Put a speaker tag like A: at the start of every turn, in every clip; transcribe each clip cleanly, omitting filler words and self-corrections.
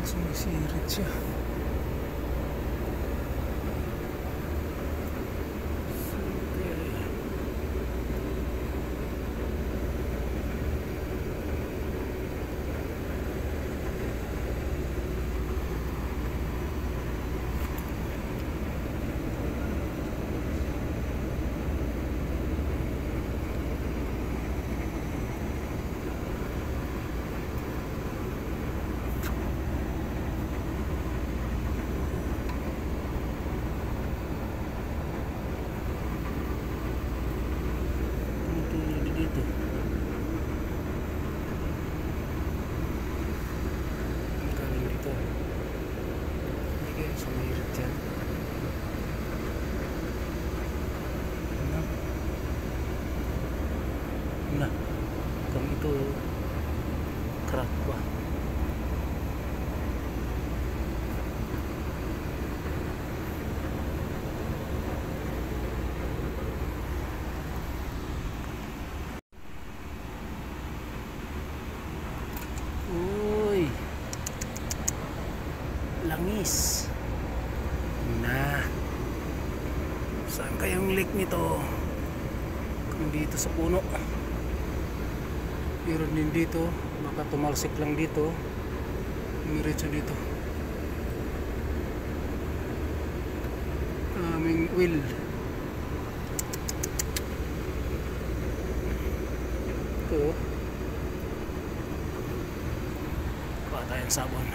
A: Sumisirit siya. Na kung ito crack ba. Uy, langis na. Saan kayang leak nito? Kung dito sa puno. Meron din dito, baka tumalsik lang dito, miretso dito. Aming wheel. Ito, kuha tayong sabon.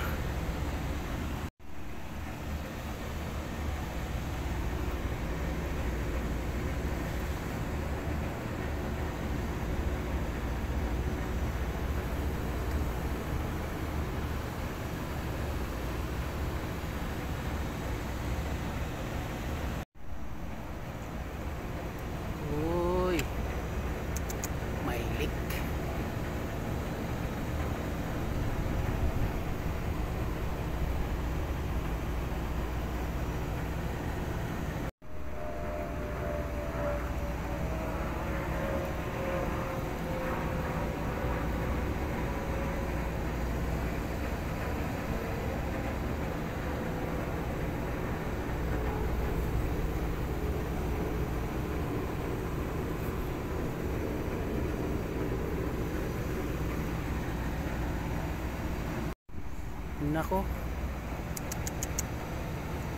A: Nako,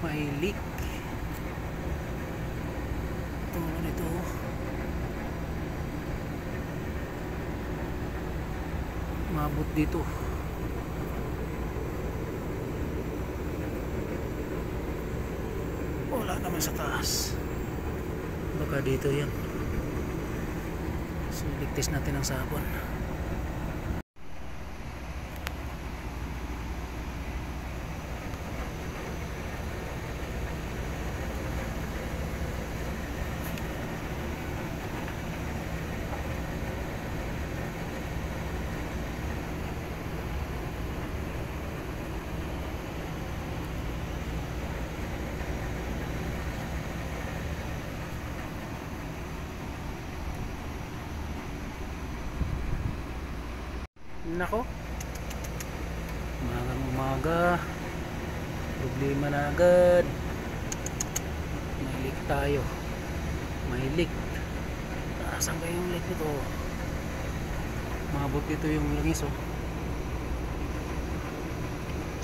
A: may leak. Ito, ano ito? Mabot dito. Wala naman sa taas. Baka dito yan. So, ligtis natin ang sabon. Nako, umaga problema na agad. May leak tayo. May leak. Saan ba yung leak nito? Mabot dito yung langis, oh.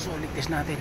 A: So ligtas natin.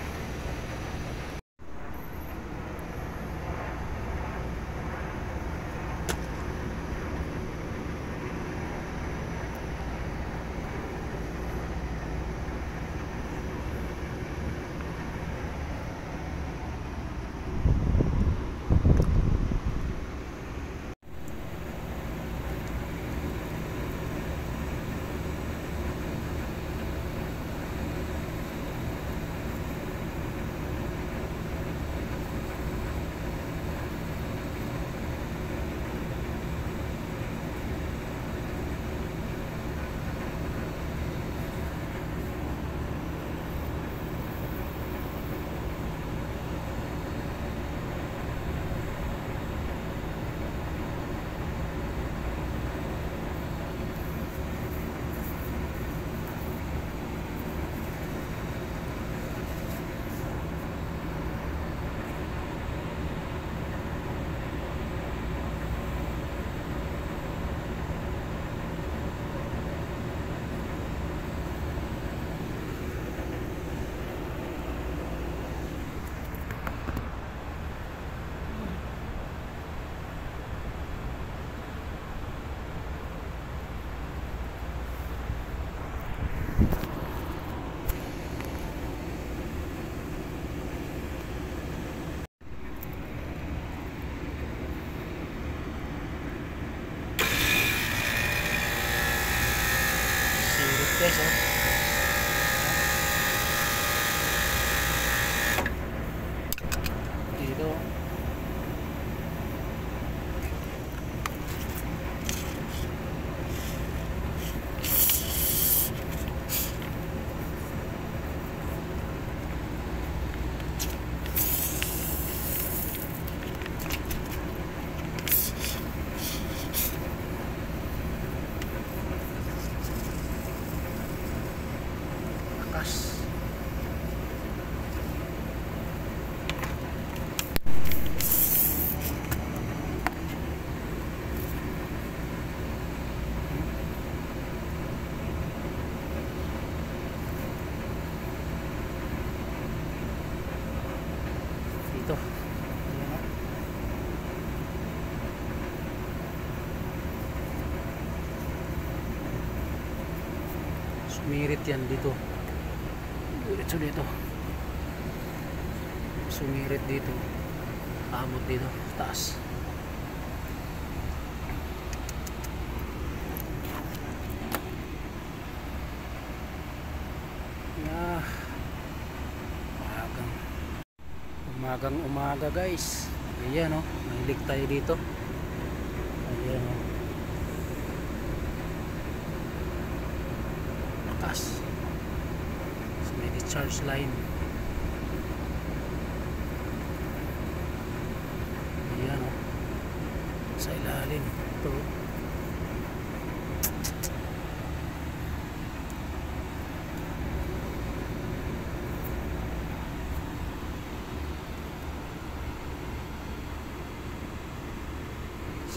A: Taas. Dito. Ayan. Sumirit yan dito. Diretso dito. Sumirit dito. Abot dito. Taas. Ah. Umagang umaga guys. Ayan o. Mahilig tayo dito. Ayan o. Taas. May discharge line. Ayan o. Sa ilalim. Ito.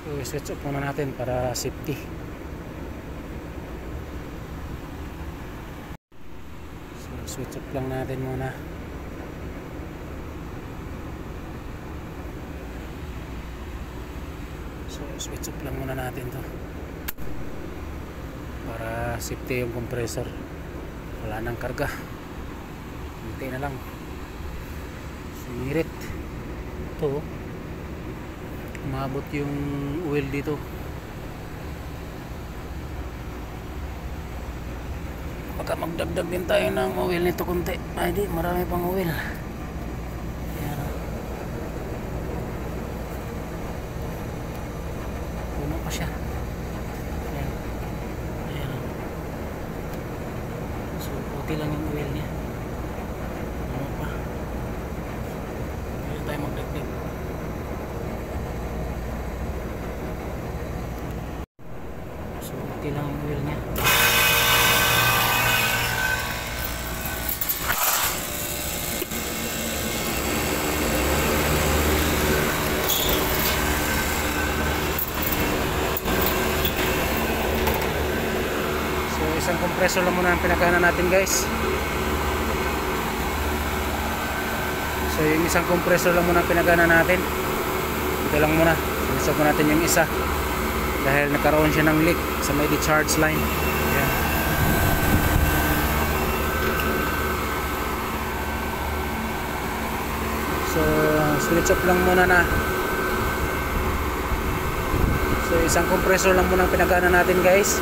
A: So switch off muna natin para safety. So switch off lang natin muna. So switch off lang muna natin to para safety yung compressor. Wala nang karga. Hintay na lang. Sumirit. Ito umabot yung oil dito. Baka magdagdag din tayo ng oil nito konti. Ay di, marami pang oil. Ayan. Puno pa siya. Ayan. Ayan. So puti lang yung oil niya. Puno pa. Ayan tayo magdagdag. Lang yung oil niya. So isang compressor lang muna ang pinagana natin guys. So yung isang compressor lang muna ang pinagana natin. Ito lang muna. Sinisok mo natin yung isa dahil nagkaroon siya ng leak sa may discharge line. Ayan. So switch off lang muna na. So isang compressor lang muna ang pinagana natin guys.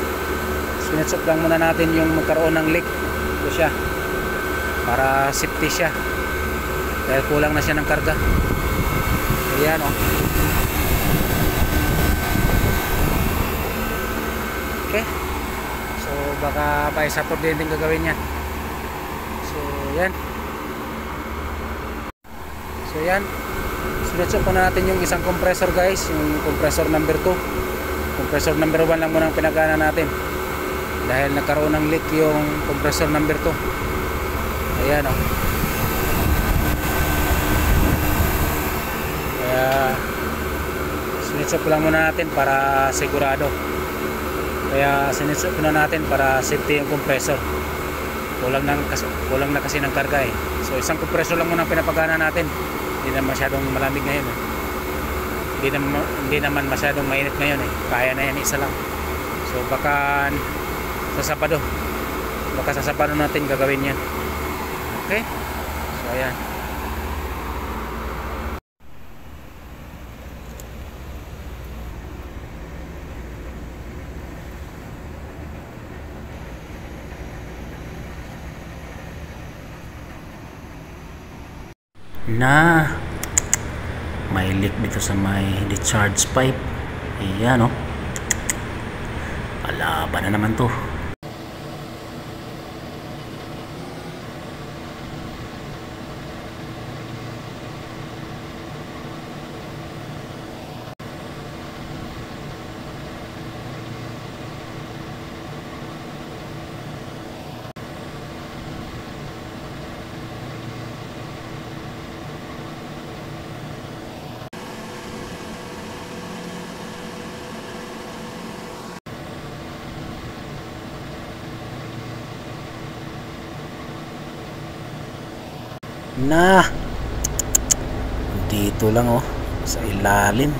A: Switch off lang muna natin yung magkaroon ng leak. Ito siya para safety siya dahil kulang na siya ng karga. Ayan o. Okay. So baka by Saturday din gagawin niya. So yan. So yan. Switch off na natin yung isang compressor guys, yung compressor number 2. Compressor number 1 lang muna ang pinagana natin dahil nagkaroon ng leak yung compressor number 2. Ayan o. Kaya switch off lang muna natin para sigurado. Kaya sinitsok na natin para safety yung compressor. Kulang na kasi ng karga eh. So isang compressor lang muna pinapagana natin. Hindi naman masyadong malamig ngayon eh. Hindi naman masyadong mainit ngayon eh. Kaya na yan isa lang. So baka sa Sabado natin gagawin yan. Okay? So ayan. Na may leak dito sa may discharge pipe. Ayan o. Palaban na naman to. na dito lang oh, sa ilalim.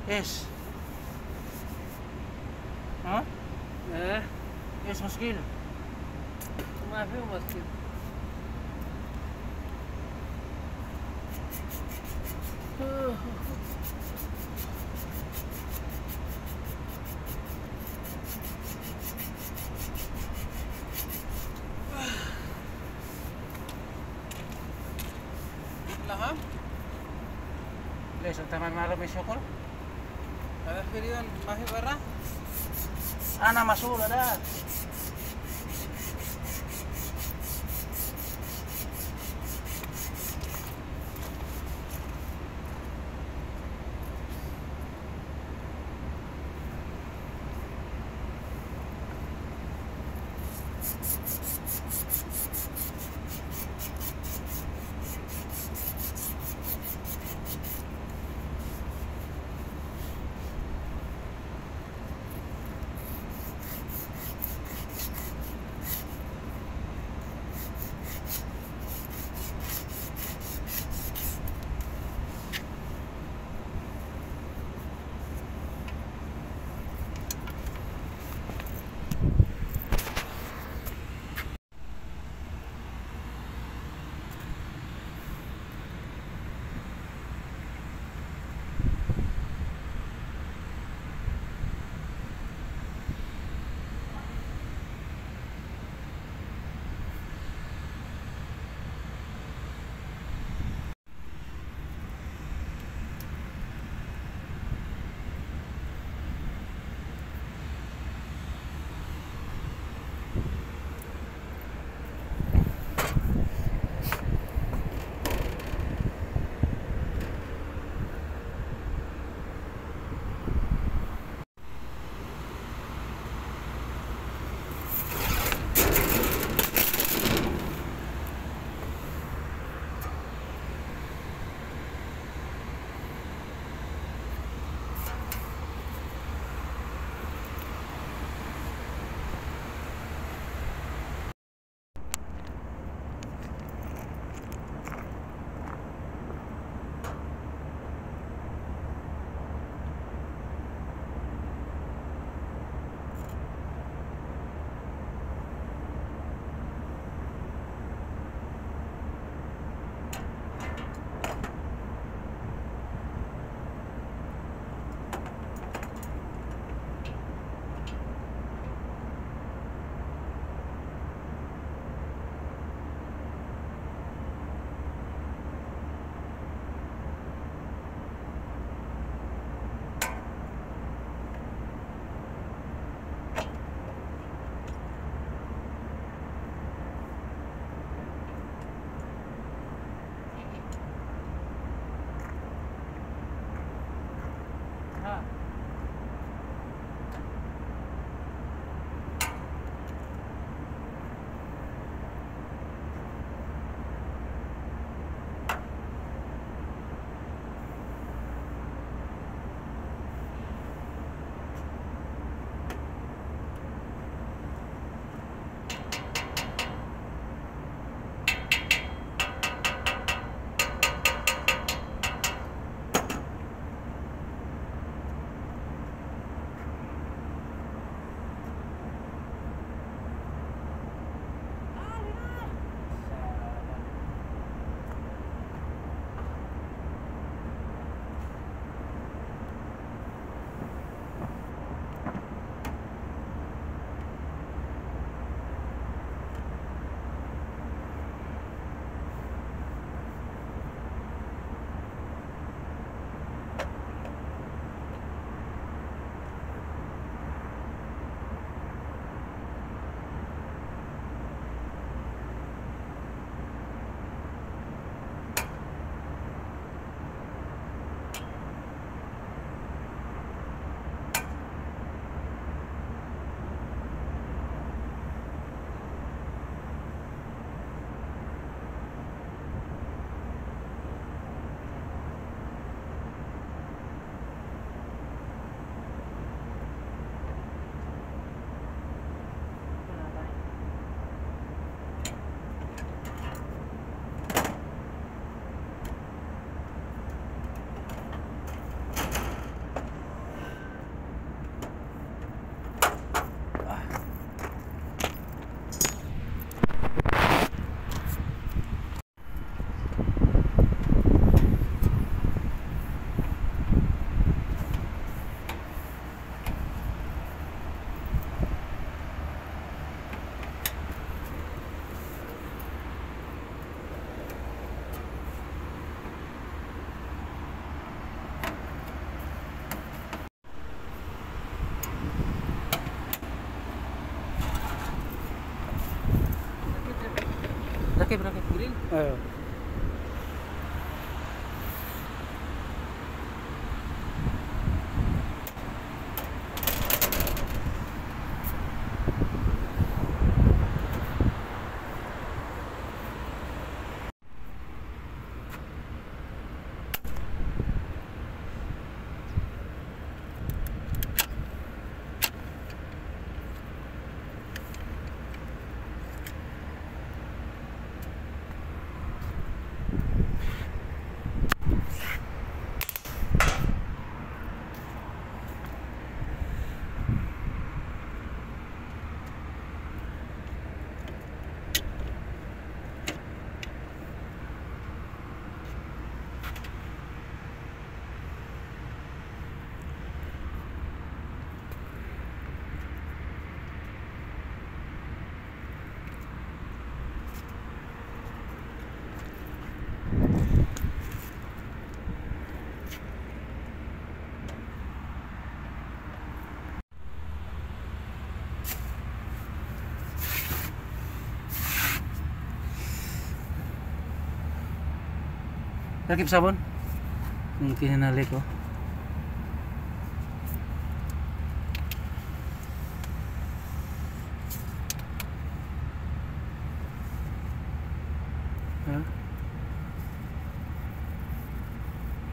A: Yes. ها؟
B: ايه
A: ايش مشكلة؟
B: ما في مشكلة. لها
A: ليش انت ما معرف ايش يقول؟
B: هذا فريون ما في برا.
A: انا مسؤول ده. rakip.
B: Grill.
A: Oh. Rakip sabon. Yung kinanali ko. Ha?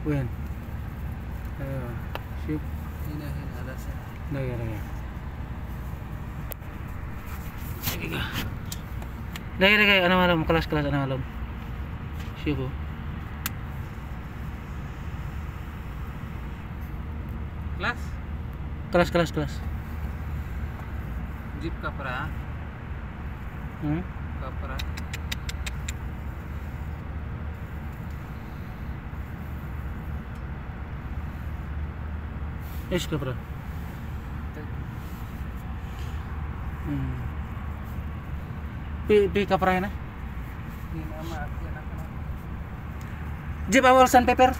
A: When? Shoot.
B: Hina ada sa.
A: Lagi. Lagi. Ano malam? Kelas ano malam? Shoot ko. Kelas.
B: Jeep kapra. Kapra.
A: Yes, kapra. Pi kapra na.
B: Hina maakyat ako na.
A: Jeep awal sandpaper.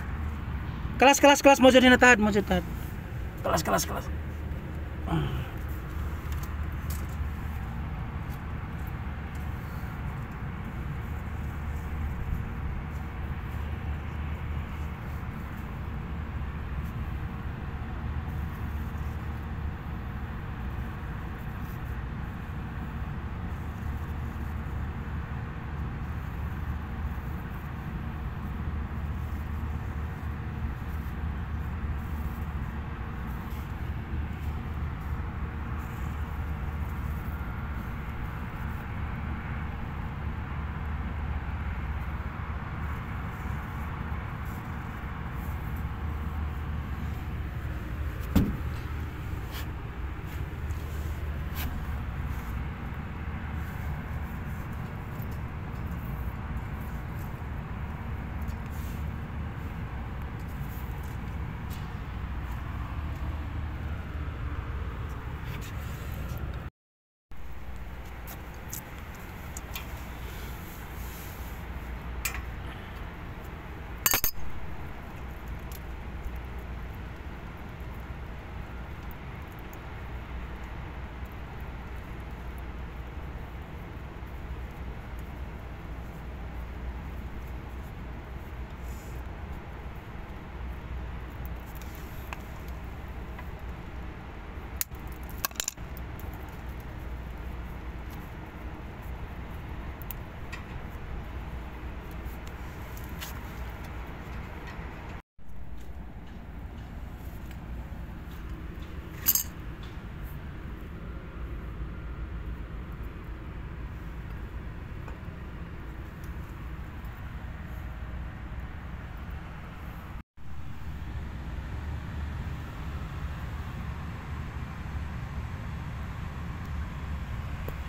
A: Kelas mau jadi natahad. Kelas.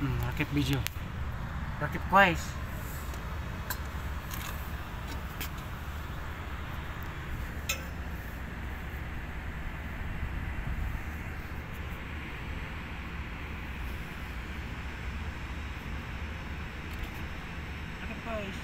A: Rakip video. Rakip kuais. Rakip kuais.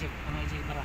A: isip, ano isip para.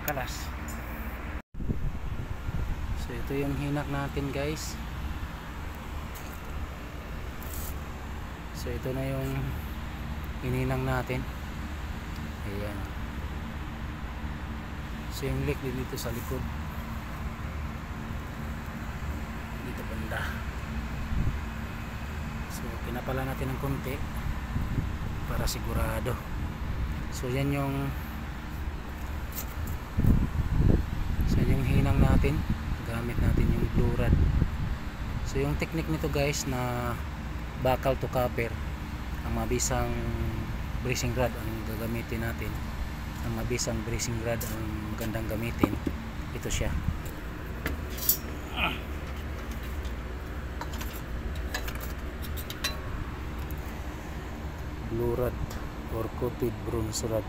A: Kalas. So ito yung hinak natin guys. So ito na yung hininang natin. Ayan. So yung leak din dito sa likod. Dito banda. So pinapala natin ng konti para sigurado. So yan yung hinang natin, gamit natin yung blue rod. So yung technique nito guys na bakal to copper, ang mabisang bracing rod ang gagamitin natin, ang mabisang bracing rod ang magandang gamitin, ito siya. Blue rod or coated bronze rod.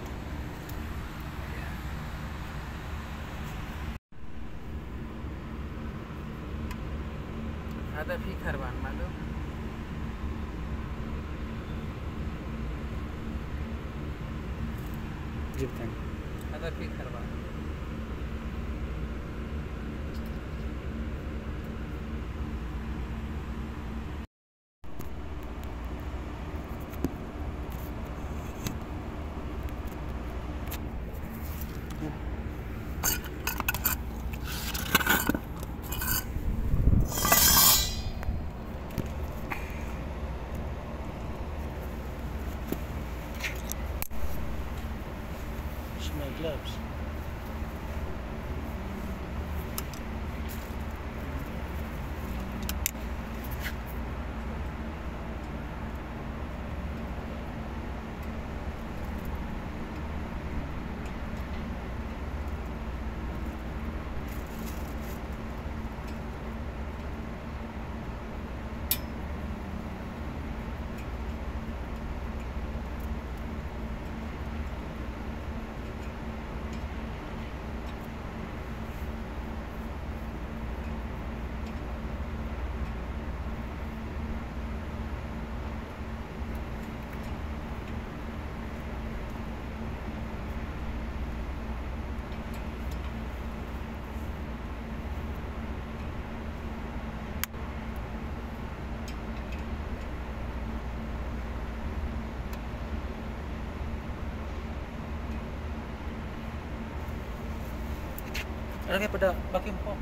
B: هذا في كربان معلوم
A: جبتني
B: هذا في كربان
A: my gloves. lagay pada vacuum po.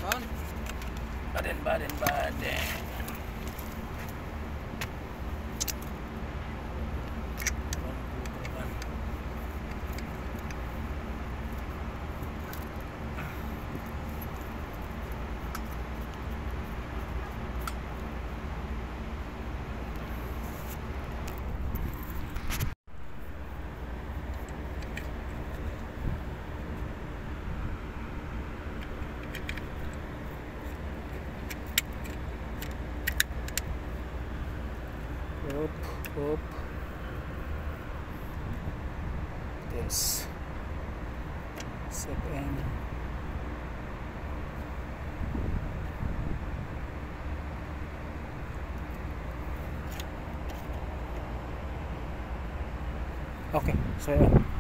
B: On.
A: Baden. Up. Yes. 7. Okay, so yun.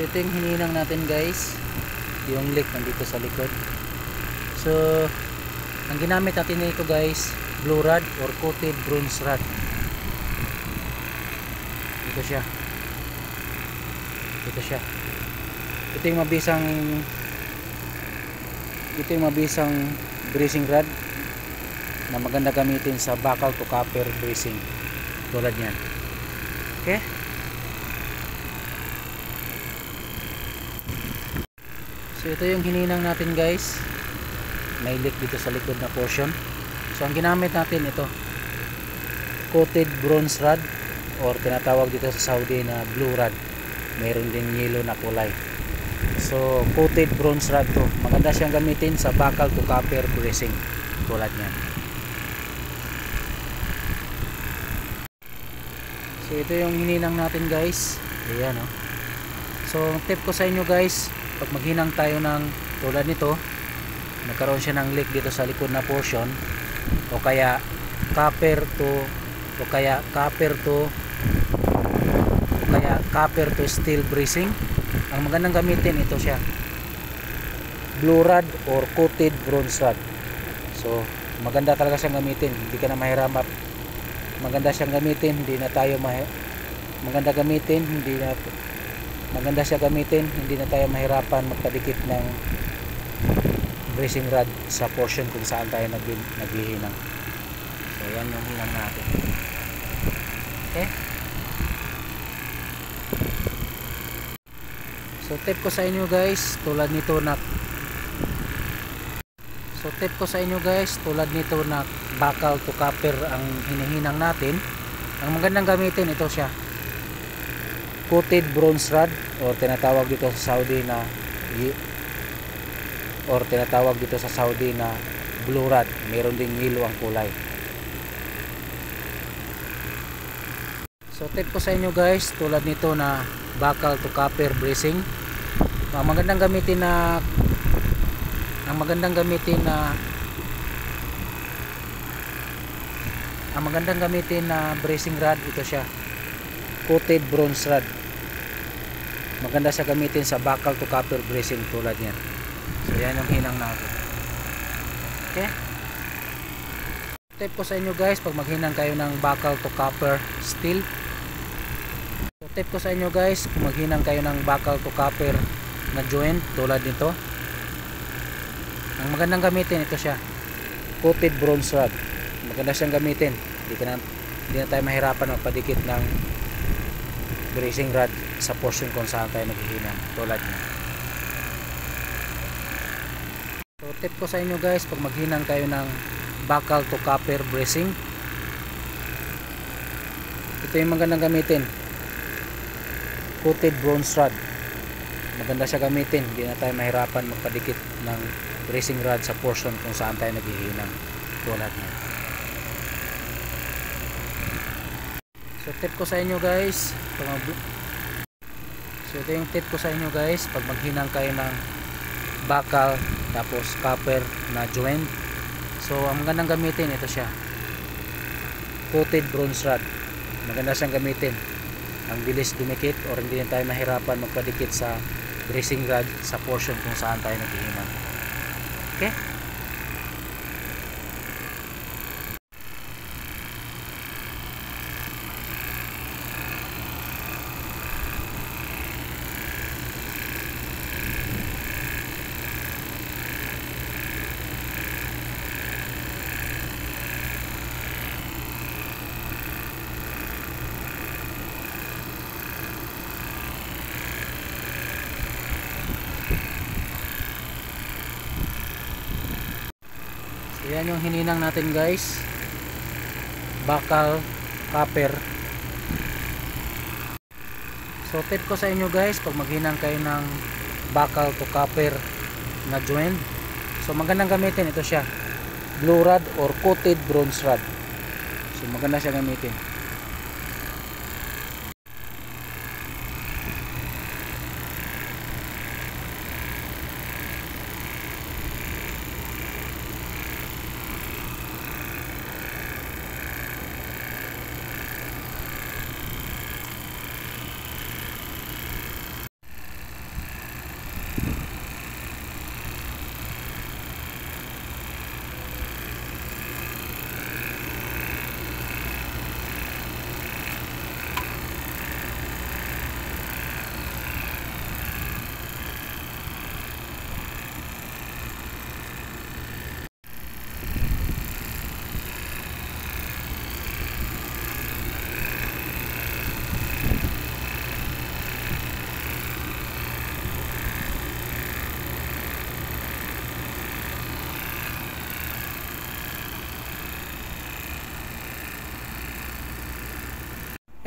A: So ito yung hininang natin guys, yung leak nandito sa likod. So ang ginamit natin nito guys, blue rod or coated bronze rod. Ito siya. Ito yung mabisang bracing rod na maganda gamitin sa bakal to copper bracing tulad niyan. Okay? So ito yung hininang natin guys, may leak dito sa likod na portion. So ang ginamit natin ito, coated bronze rod or tinatawag dito sa Saudi na blue rod, mayroon din yellow na kulay. So coated bronze rod to, maganda siyang gamitin sa bakal to copper bracing tulad niyan. So ito yung hininang natin guys, ayan oh. So tip ko sa inyo guys, pag maghinang tayo ng tulad nito, nagkaroon siya ng leak dito sa likod na portion, o kaya copper to steel bracing, ang magandang gamitin ito siya, blue rod or coated bronze rod. So maganda talaga siyang gamitin, hindi ka na mahirapan. Maganda siyang gamitin, maganda siya gamitin, hindi na tayo mahirapan magpadikit ng bracing rod sa portion kung saan tayo naghihinang. So yan yung hinang natin. Okay? So tip ko sa inyo guys, tulad nito na bakal to copper ang hinihinang natin, ang magandang gamitin ito siya, coated bronze rod or tinatawag dito sa Saudi na blue rod, mayroon ding yellow ang kulay. So tip ko sa inyo guys, tulad nito na bakal to copper bracing, ang magandang gamitin na bracing rod, ito siya, coated bronze rod. Maganda siya gamitin sa bakal to copper bracing tulad niyan. So yan yung hinang natin. Okay? Tip ko sa inyo guys, pag maghinang kayo ng bakal to copper steel, so tip ko sa inyo guys, kung maghinang kayo ng bakal to copper na joint tulad nito, ang magandang gamitin ito siya, coated bronze rod. Maganda siyang gamitin, hindi na tayo mahirapan magpadikit ng bracing rod sa portion kung saan tayo naghihinang tulad niya. So tip ko sa inyo guys, pag maghinang kayo ng bakal to copper bracing, ito yung magandang gamitin, coated bronze rod. Maganda siya gamitin, hindi na tayo mahirapan magpadikit ng bracing rod sa portion kung saan tayo naghihinang tulad niya. So tip ko sa inyo guys, ito yung tip ko sa inyo guys, pag maghinang kayo ng bakal tapos copper na joint, so ang magandang gamitin ito siya, coated bronze rod. Maganda siyang gamitin, ang bilis dumikit or hindi na tayo mahirapan magpadikit sa bracing rod sa portion kung saan tayo naghihinang. Okay? Yan yung hininang natin guys, bakal copper. So tip ko sa inyo guys, pag maghinang kayo ng bakal to copper na joint, so magandang gamitin ito siya, blue rod or coated bronze rod. So maganda siya gamitin.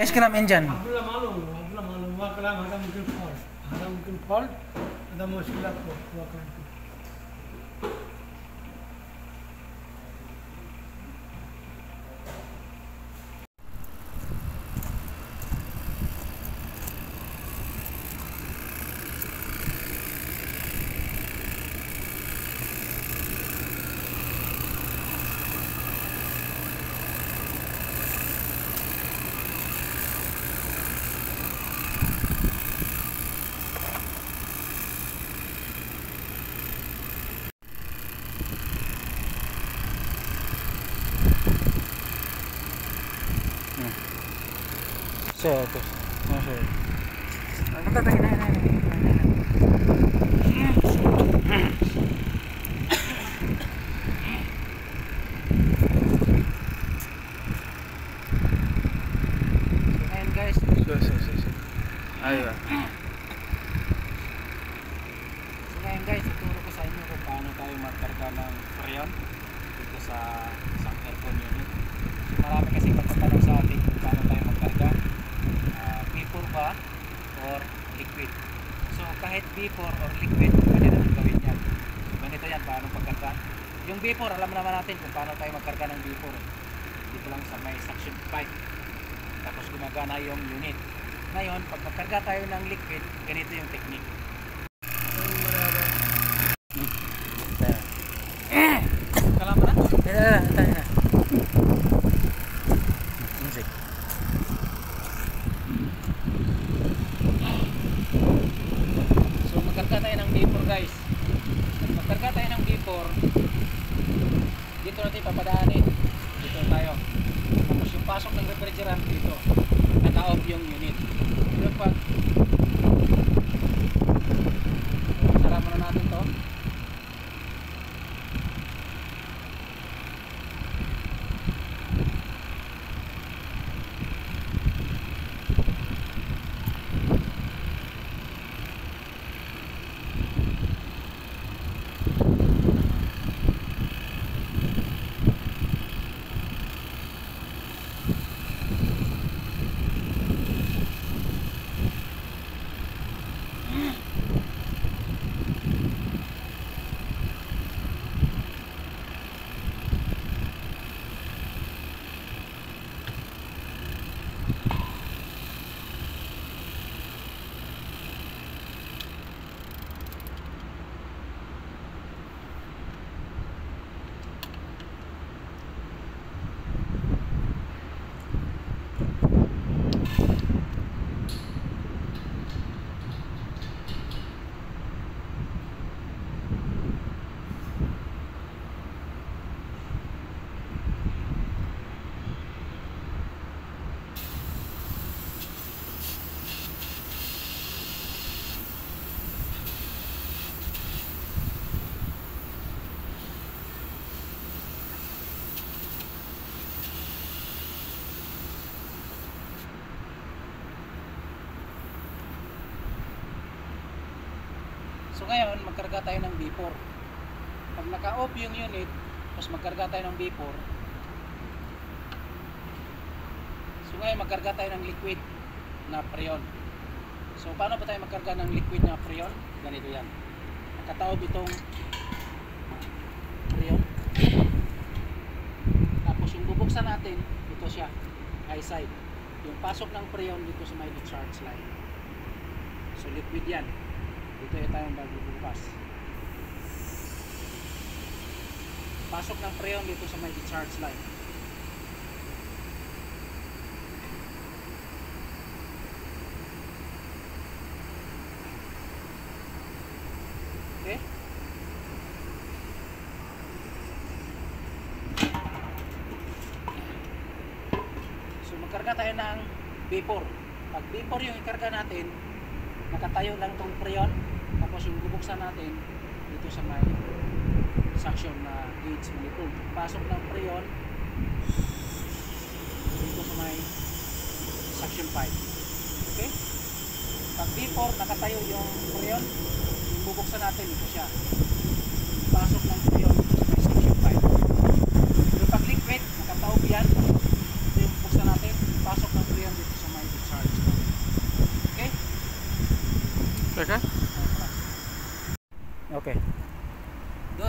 A: ايش كلام انجن؟
C: عبد الله معلوم ما كلام هذا ممكن فولت هذا مشكلة هو كلام
A: Certo. Masya. Ayan guys.
B: Aywa.
A: So ngayon guys, ituro ko sa inyo kung paano tayo magkarga ng freon dito sa isang aircon unit. So marami kasi magtatanong sa atin kung paano tayo magkarga. Vapor ba or liquid? So kahit vapor or liquid, pwede naman gawin yan. So ganito yan, paano pagkarga. Yung vapor, alam naman natin kung paano tayo magkarga ng vapor. Dito lang sa may suction pipe. Tapos gumagana yung unit. Ngayon, pag magkarga tayo ng liquid, ganito yung technique. Kalam mo na? Tayo na. Music. So magkarga tayo ng vapor guys. Pag magkarga tayo ng vapor, dito natin papadaanin. Dito tayo. Tapos yung pasok ng refrigerant dito, naka-off yung unit. Pero pag sara muna natin to. So ngayon, magkarga tayo ng vapor. Pag naka-off yung unit, tapos magkarga tayo ng vapor. So ngayon, magkarga tayo ng liquid na freon. So paano ba tayo magkarga ng liquid na freon? Ganito yan. Nakataob itong freon. Tapos yung bubuksan natin, ito siya, high side. Yung pasok ng freon dito sa may discharge line. So liquid yan. Dito yung tayong magbubukas. Pasok ng freon dito sa may discharge line. Okay? So magkarga tayo ng vapor. Pag vapor yung ikarga natin, nakatayo lang tong freon. Tapos yung bubuksan natin dito sa may suction na gauge manifold. Pasok ng freon dito sa may suction pipe. Okay? Pag vapor, nakatayo yung freon, yung bubuksan natin, ito siya. Pasok ng freon dito sa may suction pipe. Pero pag liquid, nakataob yan. Ito yung bubuksan natin, pasok ng freon dito sa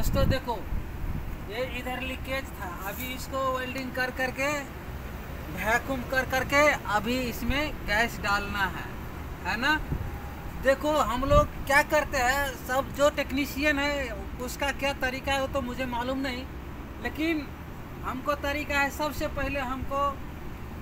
B: दोस्तों देखो, ये इधर लीकेज था, अभी इसको वेल्डिंग कर करके वैक्यूम कर करके अभी इसमें गैस डालना है ना। देखो हम लोग क्या करते हैं, सब जो टेक्नीशियन है उसका क्या तरीका है वो तो मुझे मालूम नहीं, लेकिन हमको तरीका है सबसे पहले हमको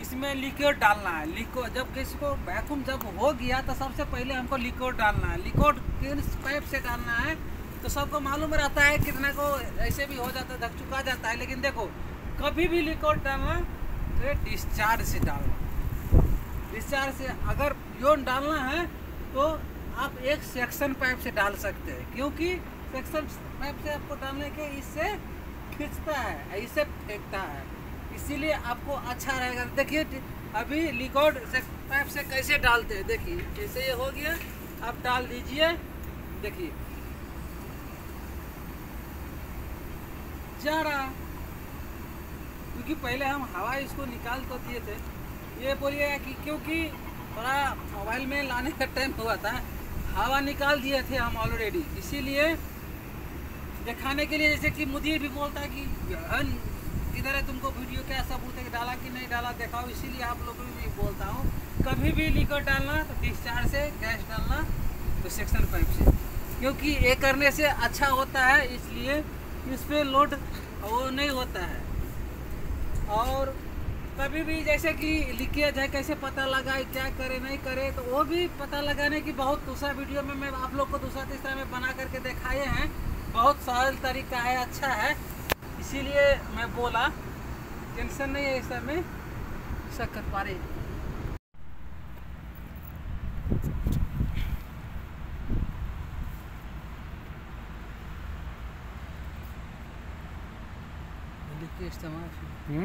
B: इसमें लिक्विड डालना है। लिक्विड जब किसी को वैक्यूम जब हो गया तो सबसे पहले हमको लिक्विड डालना है। लिक्विड किस पाइप से डालना है तो सबको मालूम रहता है, कितना को ऐसे भी हो जाता है, धक चुका जाता है, लेकिन देखो कभी भी लिक्विड डालना तो ये डिस्चार्ज से डालना। डिस्चार्ज से अगर योन डालना है तो आप एक सेक्शन पाइप से डाल सकते हैं, क्योंकि सेक्शन पाइप से आपको डालने के इससे खींचता है, इससे फेंकता है, इसीलिए आपको अच्छा रहेगा। देखिए अभी लिक्विड पाइप से कैसे डालते हैं, देखिए जैसे ये हो गया, आप डाल दीजिए, देखिए जा रहा, क्योंकि पहले हम हवा इसको निकाल तो दिए थे। ये बोलिएगा कि क्योंकि थोड़ा मोबाइल में लाने का टाइम हुआ था, हवा निकाल दिए थे हम ऑलरेडी, इसीलिए दिखाने के लिए, जैसे कि मुझे भी बोलता है कि किधर है तुमको वीडियो क्या सबूत है कि डाला कि नहीं डाला दिखाओ, इसीलिए आप लोगों को भी बोलता हूँ कभी भी लिक्विड डालना तो डिस्चार्ज से, गैस डालना तो सेक्शन पाइप से, क्योंकि ये करने से अच्छा होता है, इसलिए इस पर लोड वो नहीं होता है। और कभी भी जैसे कि लीकेज है कैसे पता लगाए, क्या करे नहीं करे, तो वो भी पता लगाने की बहुत दूसरा वीडियो में मैं आप लोग को दूसरा तीसरा में बना करके दिखाए हैं, बहुत सरल तरीका है, अच्छा है, इसीलिए मैं बोला टेंशन नहीं है, ऐसा में ऐसा कर पा रहे। लीकेज तो माफी,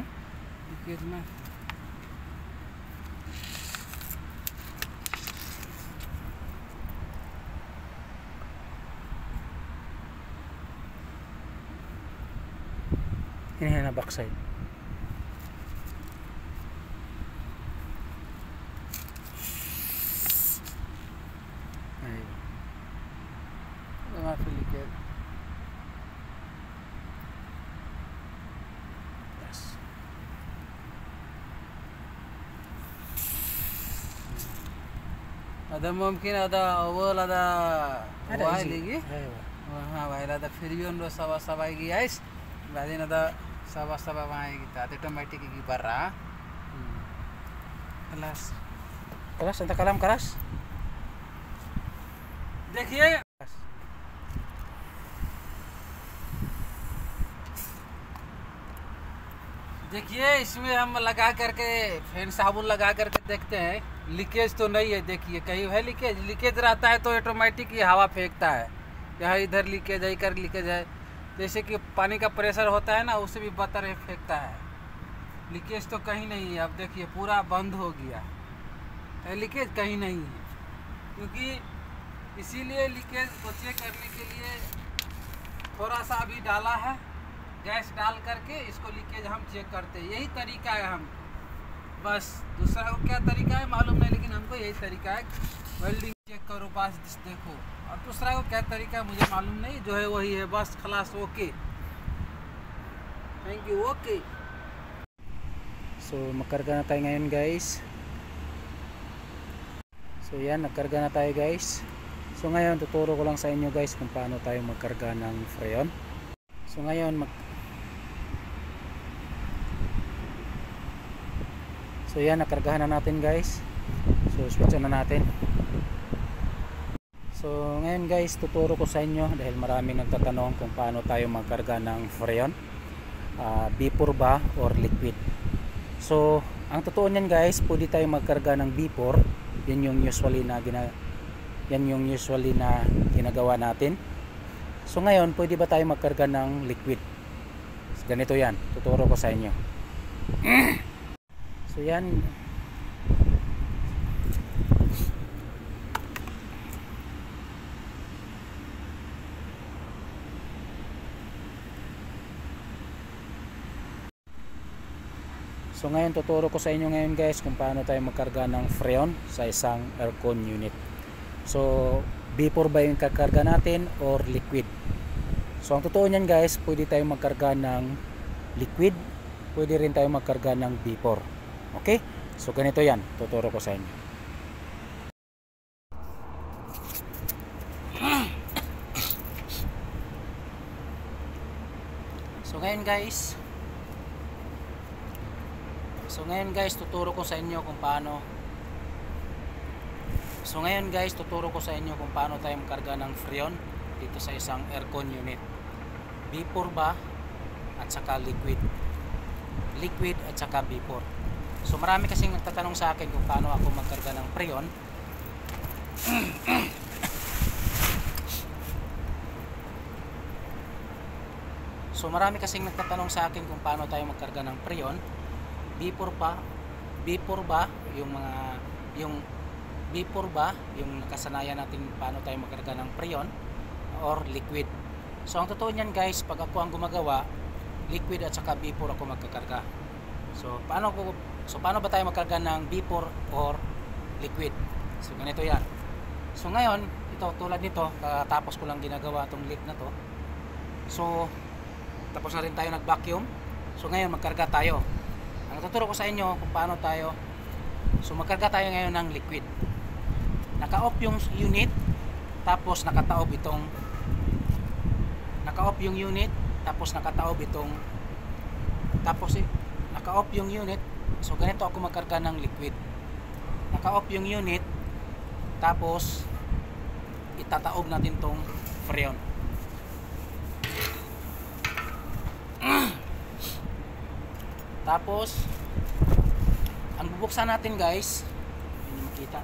B: लीकेज में
A: ini na backside.
B: माफी leakage.
A: Yes.
B: ada mungkin ada awal ada
A: Ada
B: wah
A: easy.
B: lagi
A: Aywa.
B: wah baik ada firion do sawa lagi guys, badan ada sawa main kita ada otomatis gigi barra kelas
A: Keras, anta kalam keras.
B: देखिए देखिए इसमें हम लगा करके फैन साबुन लगा करके देखते हैं, लीकेज तो नहीं है। देखिए कहीं है लीकेज, लीकेज रहता है तो ऑटोमेटिक ही हवा फेंकता है, यहाँ इधर लीकेज है, इधर लीकेज है, जैसे कि पानी का प्रेशर होता है ना, उससे भी बदतर है फेंकता है। लीकेज तो कहीं नहीं है, अब देखिए पूरा बंद हो गया है, लीकेज कहीं नहीं है, क्योंकि इसीलिए लीकेज को चेक करने के लिए थोड़ा सा अभी डाला है, गैस डाल करके इसको लीकेज हम चेक करते हैं, यही तरीका है। हम बस दूसरा को क्या तरीका है मालूम नहीं, लेकिन हमको यही तरीका है, वेल्डिंग चेक करो बस देखो, और दूसरा को क्या तरीका है मुझे मालूम नहीं, जो है वही है बस, खलास, okay, thank you, okay.
A: So magkarga na tayo ngayon guys. So yan, nagkarga na tayo guys. So ngayon tuturo ko lang sa inyo guys kung paano tayo magkarga ng freon. So ngayon So yan, nakargahan na natin guys. So switch on na natin. So ngayon guys, tuturo ko sa inyo dahil maraming nagtatanong kung paano tayo magkarga ng freon, B4 ba or liquid. So ang totoo niyan guys, pwede tayo magkarga ng B4. Yan yung usually na ginagawa natin. So ngayon, pwede ba tayo magkarga ng liquid? So, ganito yan, tuturo ko sa inyo. So yan. So ngayon tuturo ko sa inyo ngayon guys kung paano tayo magkarga ng freon sa isang aircon unit. So B4 ba yung kakarga natin or liquid? So ang totoo niyan guys, pwede tayong magkarga ng liquid, pwede rin tayong magkarga ng vapor. Okay? So ganito yan, tuturo ko sa inyo. So ngayon guys, tuturo ko sa inyo kung paano tayo magkarga ng freon dito sa isang aircon unit. Vapor ba at saka liquid at saka vapor. So marami kasing nagtatanong sa akin kung paano ako magkarga ng freon. So marami kasing nagtatanong sa akin kung paano tayo magkarga ng freon. Vapor ba yung nakasanayan natin paano tayo magkarga ng freon, or liquid. So ang totoo niyan guys, pag ako ang gumagawa, liquid at saka vapor ako magkakarga. So paano ba tayo magkarga ng vapor or liquid? So ganito yan. So ngayon, ito tulad nito, tapos ko lang ginagawa itong leak na to. So tapos na rin tayo nag-vacuum. So ngayon magkarga tayo. Ang tuturo ko sa inyo kung paano tayo. So magkarga tayo ngayon ng liquid. Naka-off yung unit, tapos naka-off yung unit, so ganito ako magkarga ng liquid. Naka-off yung unit, tapos itataob natin tong freon. Tapos ang bubuksan natin guys, hindi makita.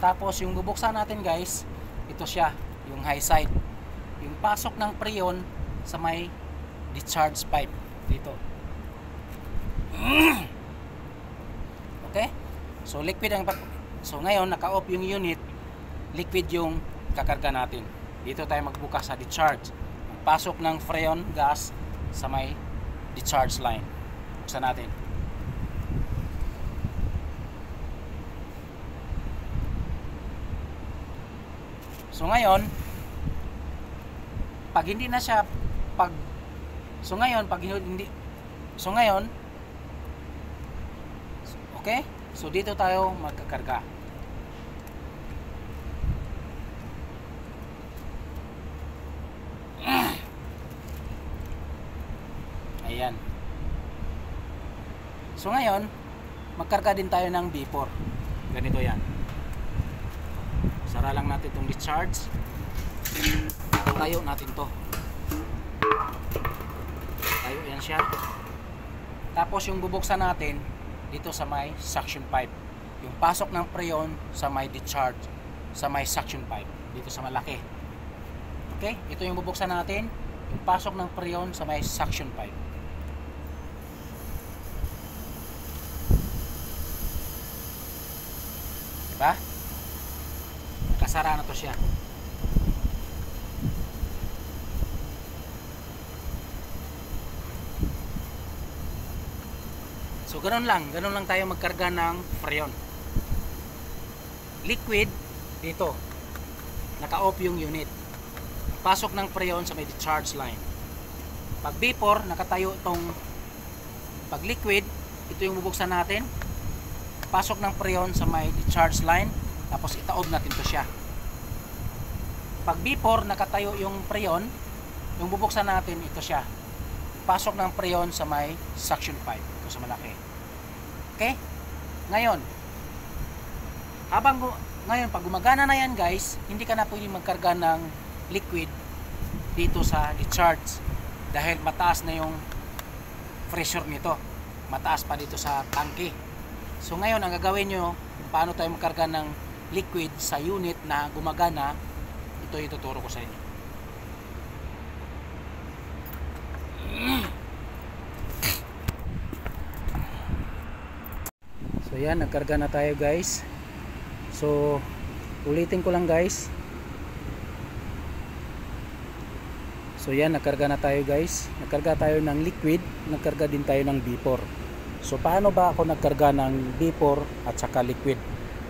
A: Tapos yung bubuksan natin guys, ito siya, yung high side. Yung pasok ng freon sa may discharge pipe dito. Okay? So liquid ang ngayon naka-off yung unit, liquid yung kakarga natin. Dito tayo magbukas sa discharge. Ang pasok ng freon gas sa may discharge line. Buksan natin. So ngayon, pag hindi na siya okay? So dito tayo magkakarga. Ayan. So ngayon, magkarga din tayo ng vapor. Ganito yan. Sara lang natin itong discharge. Tayo natin to. Tayo yan siya. Tapos yung bubuksan natin dito sa may suction pipe. Yung pasok ng freon sa may discharge, sa may suction pipe. Dito sa malaki. Okay? Ito yung bubuksan natin. Yung pasok ng freon sa may suction pipe. Diba? Nakasara na to siya. So ganun lang tayo magkarga ng freon. Liquid dito. Naka-off yung unit. Pasok ng freon sa may discharge line. Pag vapor, nakatayo itong, pag liquid, ito yung bubuksan natin. Pasok ng freon sa may discharge line, tapos itaob natin to siya. Pag vapor, nakatayo yung freon, yung bubuksan natin, ito siya. Pasok ng freon sa may suction pipe, ito sa malaki. Okay? Ngayon, pag gumagana na yan guys, hindi ka na pwedeng magkarga ng liquid dito sa discharge dahil mataas na yung pressure nito, mataas pa dito sa tangke. So ngayon ang gagawin nyo kung paano tayo magkarga ng liquid sa unit na gumagana, ito yung tuturo ko sa inyo. So yan, nagkarga na tayo guys. So ulitin ko lang guys. So yan, nagkarga na tayo guys. Nagkarga tayo ng liquid, nagkarga din tayo ng vapor. So paano ba ako nagkarga ng vapor at saka liquid?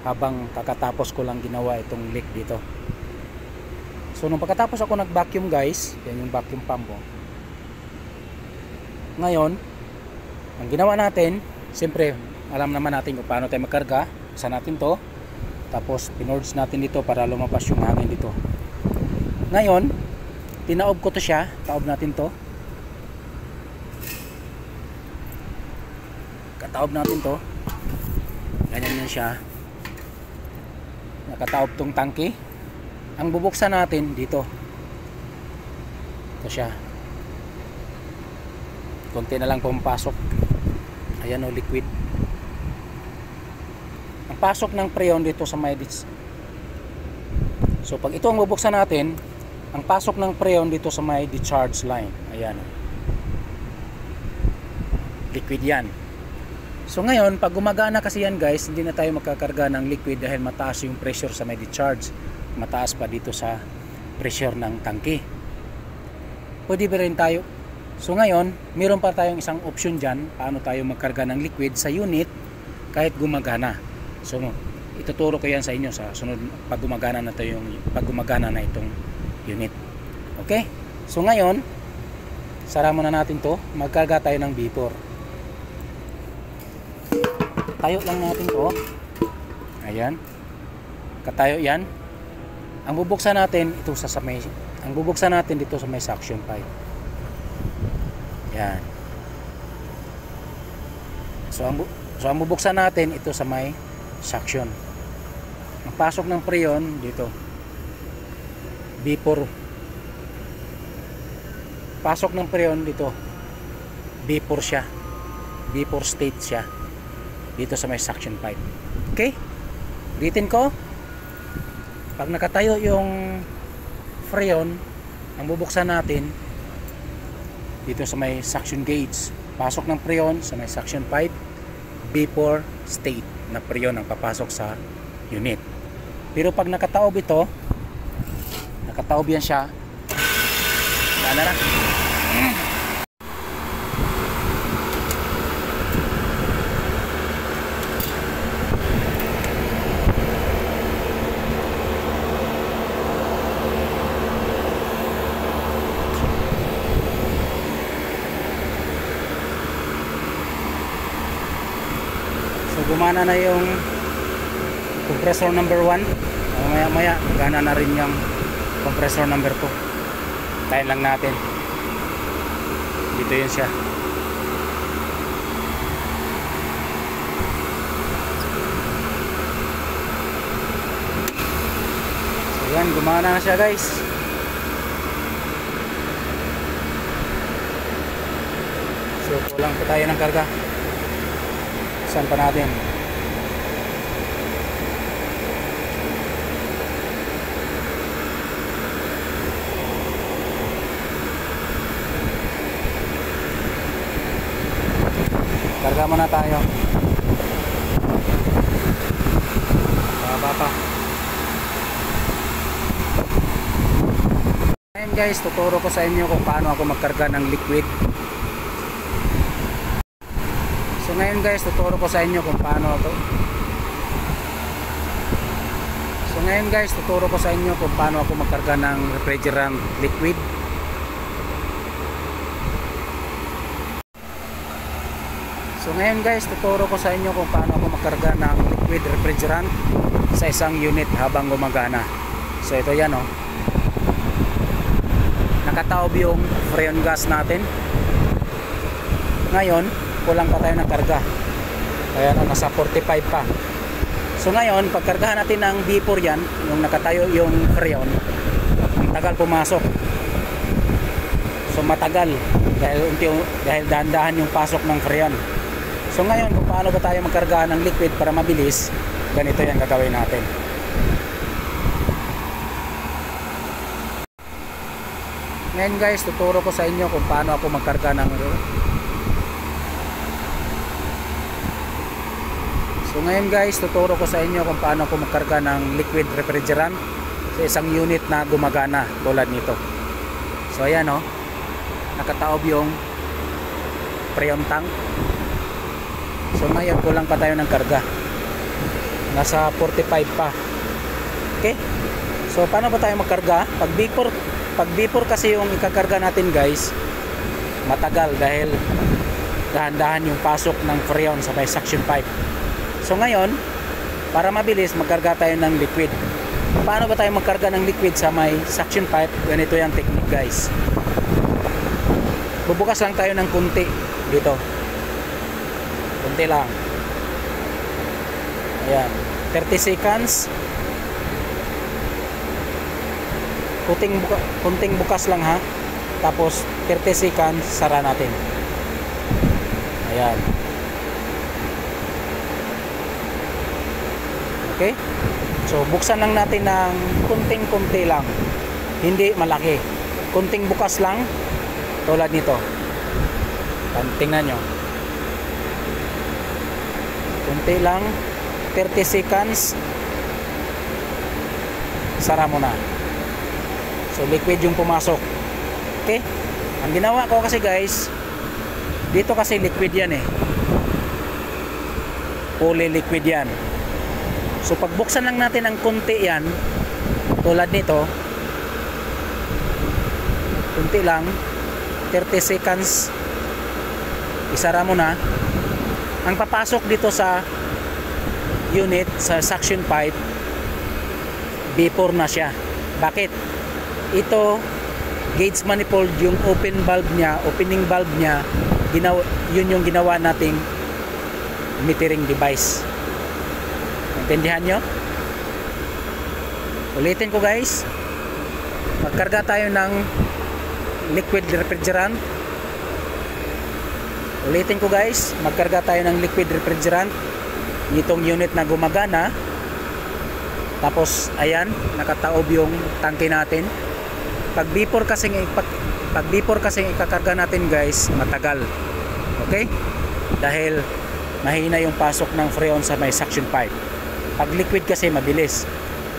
A: habang kakatapos ko lang ginawa itong leak dito. So nung pagkatapos ako nag-vacuum guys, yan yung vacuum pump ko. Ngayon, ang ginawa natin, siyempre alam naman natin kung paano tayo magkarga. Isa natin to, tapos pinords natin dito para lumabas yung hangin dito. Ngayon, tinaob ko to siya, taob natin to. Kataob natin to. Ganyan yan siya. Nakataob tong tangke. Ang bubuksan natin dito. Ito siya. Konti na lang pumapasok. Ayan o, liquid. Ang pasok ng preon dito sa may ditch. So pag ito ang bubuksan natin, ang pasok ng preon dito sa may discharge line. Ayan o. Liquid yan. So ngayon, pag gumagana kasi yan guys, hindi na tayo magkakarga ng liquid dahil mataas yung pressure sa may discharge. Mataas pa dito sa pressure ng tangke. Pwede ba rin tayo? So ngayon, meron pa tayong isang option dyan, paano tayo magkarga ng liquid sa unit kahit gumagana. So ituturo ko yan sa inyo sa sunod pag gumagana na itong unit. Okay? So ngayon, sara muna natin to, magkarga tayo ng vapor. Tayo lang natin to. Ayan. Katayo yan. Ang bubuksan natin ito ang bubuksan natin dito sa may suction pipe. Yan. So ang bubuksan natin ito sa may suction. Ang pasok ng preon dito. Vapor. Pasok ng preon dito. Vapor siya. Vapor state siya. Dito sa may suction pipe. Okay? Ulitin ko. Pag nakatayo yung freon, ang bubuksan natin dito sa may suction gauge. Pasok ng freon sa may suction pipe, vapor state na freon ang papasok sa unit. Pero pag nakataob ito, nakataob yan siya. Wala na. Gumana na yung compressor number 1. Maya maya gana na rin yung compressor number 2. Tayin lang natin. Dito yun siya. So yan, gumana na siya guys. So kulang pa tayo ng karga. Saan pa natin? Karga muna tayo. Baba pa. Ngayon guys, tuturo ko sa inyo kung paano ako magkarga ng liquid. So ngayon guys, tuturo ko sa inyo kung paano to. So ngayon guys, tuturo ko sa inyo kung paano ako magkarga ng refrigerant liquid. So ngayon guys, tuturo ko sa inyo kung paano ako magkarga ng liquid refrigerant sa isang unit habang gumagana. So ito yan oh. Nakataob yung freon gas natin. Ngayon, kulang pa tayo ng karga. Kaya nasa 45 pa. So ngayon, pagkargahan natin ng vapor yan, yung nakatayo yung freon, ang tagal pumasok. So matagal dahil dahan-dahan yung pasok ng freon. So ngayon, kung paano ba tayo magkargahan ng liquid para mabilis, ganito yan gagawin natin. Ngayon guys, tuturo ko sa inyo kung paano ako magkarga ng So ngayon guys, tuturo ko sa inyo kung paano ako magkarga ng liquid refrigerant sa isang unit na gumagana tulad nito. So ayan oh, nakataob yung freon tank. So ngayon kulang pa tayo ng karga. Nasa 45 pa. Okay? So paano ba tayo magkarga? Pag before kasi yung ikakarga natin guys, matagal dahil dahan-dahan yung pasok ng freon sa may suction pipe. So ngayon, para mabilis magkarga tayo ng liquid. Paano ba tayo magkarga ng liquid sa may suction pipe? Ganito yung technique guys. Bubukas lang tayo ng kunti dito. Kunti lang. Ayan. 30 seconds. Kunting bukas lang ha. Tapos 30 seconds, sara natin. Ayan. Okay? So buksan lang natin ng kunting-kunti lang. Hindi malaki. Kunting bukas lang. Tulad nito. Tingnan nyo. Kunti lang. 30 seconds. Sara mo na. So liquid yung pumasok. Okay? Ang ginawa ko kasi guys, dito kasi liquid yan eh. Fully liquid yan. So pagbuksan lang natin ang kunti yan, tulad nito, kunti lang, 30 seconds, isara mo na. Ang papasok dito sa unit, sa suction pipe, before na siya. Bakit? Ito, gauge manifold, yung opening valve niya, yun yung ginawa nating metering device. Intindihan nyo? Ulitin ko guys, magkarga tayo ng liquid refrigerant. Ulitin ko guys, magkarga tayo ng liquid refrigerant, itong unit na gumagana. Tapos ayan, nakataob yung tangke natin. Pag before kasing ikakarga natin guys, matagal. Okay? Dahil mahina yung pasok ng freon sa may suction pipe. Pag liquid kasi mabilis.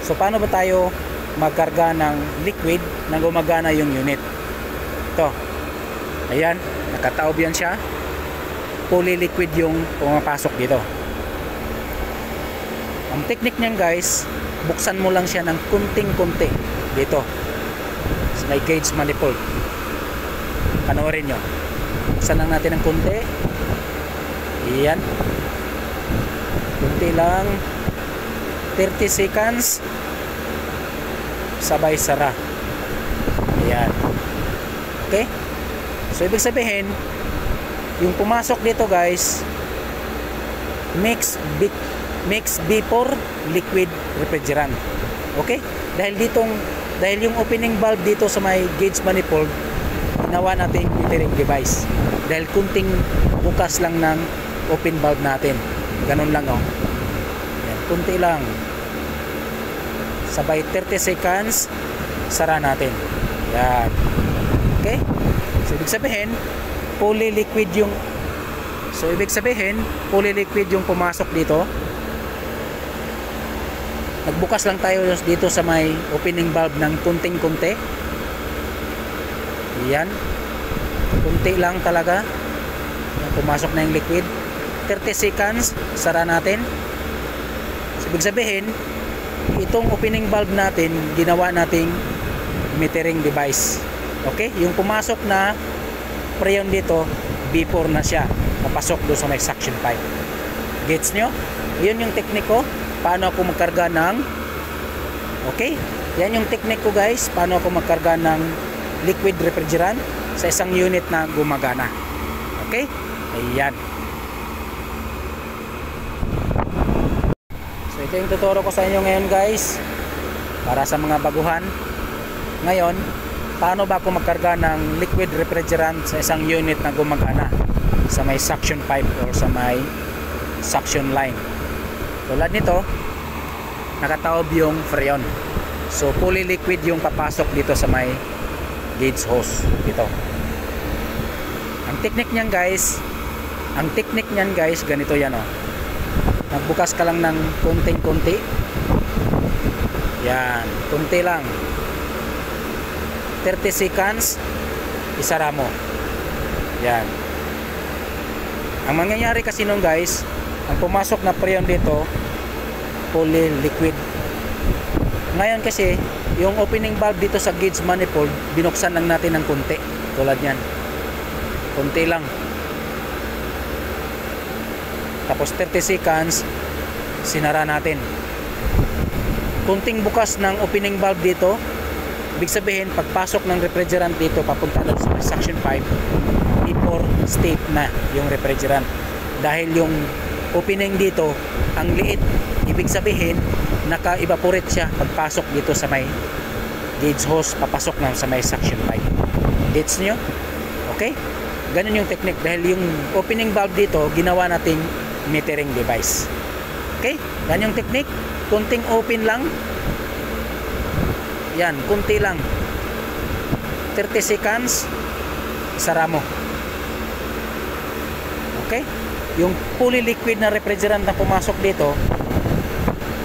A: So paano ba tayo magkarga ng liquid na gumagana yung unit? Ito. Ayan, nakataob yan siya. Fully liquid yung pumapasok dito. Ang technique niyan guys, buksan mo lang siya ng kunting-kunti dito sa may gauge manifold. Panoorin nyo. Buksan lang natin ng kunti. Ayan. Kunti lang. 30 seconds. Sabay sara. Ayan. Okay? So ibig sabihin, yung pumasok dito guys, mix before liquid refrigerant. Okay? Dahil yung opening valve dito sa may gauge manifold, ginawa natin metering device. Dahil kunting bukas lang ng open valve natin. Ganun lang oh. Yan, kunti lang. Sabay 30 seconds, sara natin. Yan. Okay? So ibig sabihin, fully liquid yung pumasok dito. Nagbukas lang tayo dito sa may opening valve ng kunting-kunti. Yan. Kunti lang talaga. Pumasok na yung liquid. 30 seconds, sara natin. So, ibig sabihin, itong opening valve natin, ginawa nating metering device. Okay? Yung pumasok na freon dito, before na siya. Papasok doon sa may suction pipe. Gets nyo? Yun yung technique ko. Paano ako magkarga ng yan yung technique ko guys, paano ako magkarga ng liquid refrigerant sa isang unit na gumagana. Okay? Ayan. So ito yung tuturo ko sa inyo ngayon guys, para sa mga baguhan. Ngayon, paano ba ako magkarga ng liquid refrigerant sa isang unit na gumagana sa may suction pipe or sa may suction line. Tulad nito, nakataob yung freon. So fully liquid yung papasok dito sa may gauge hose dito. Ang technique niyan guys, ganito yan oh. Magbukas ka lang ng konting-konti. Yan, konti lang. 30 seconds, isara mo. Yan. Ang mangyayari kasi nun guys, ang pumasok na freon dito, fully liquid. Ngayon kasi, yung opening valve dito sa gauge manifold, binuksan lang natin ng konti. Tulad yan. Konti lang. Tapos 30 seconds, sinara natin. Kunting bukas ng opening valve dito, ibig sabihin, pagpasok ng refrigerant dito, papunta doon sa suction pipe, vapor state na yung refrigerant. Dahil yung opening dito, ang liit, ibig sabihin, naka-evaporate siya pagpasok dito sa may gauge hose, papasok na sa may suction pipe. Gets nyo? Okay? Ganun yung technique. Dahil yung opening valve dito, ginawa nating metering device. Okay? Ganun yung technique. Kunting open lang. Yan, kunti lang. 30 seconds, sara mo. Okay? Yung fully liquid na refrigerant na pumasok dito,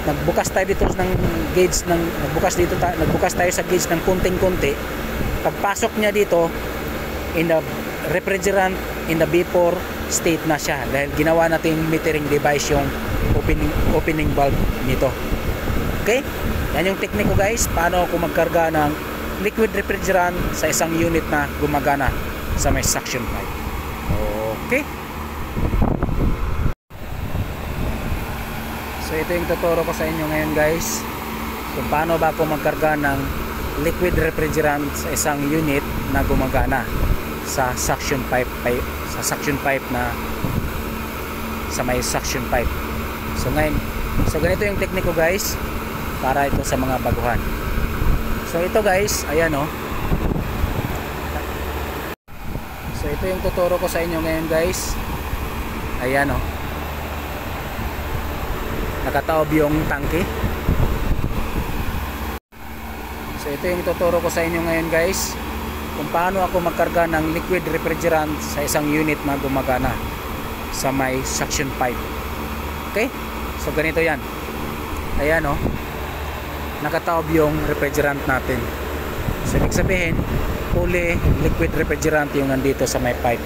A: nagbukas tayo dito ng gauge ng nagbukas tayo sa gauge ng kunting-kunti. Pagpasok niya dito in the refrigerant, in the vapor state na siya dahil ginawa nating metering device yung opening valve nito. Okay? Yan yung technique ko guys, paano ako magkarga ng liquid refrigerant sa isang unit na gumagana sa may suction pipe. Okay? So ito yung tuturo ko sa inyo ngayon guys, kung paano ba ako magkarga ng liquid refrigerant sa isang unit na gumagana sa suction pipe na sa may suction pipe. So ngayon, so ganito yung technique ko guys, para ito sa mga baguhan. So ito guys, ayan o. So ito yung tuturo ko sa inyo ngayon guys. Ayan o. Nakataob yung tangke. So ito yung tuturo ko sa inyo ngayon guys, kung paano ako magkarga ng liquid refrigerant sa isang unit na gumagana sa may suction pipe. Okay? So ganito yan. Ayan o. Nakataob yung refrigerant natin. So ibig sabihin, fully liquid refrigerant yung nandito sa may pipe.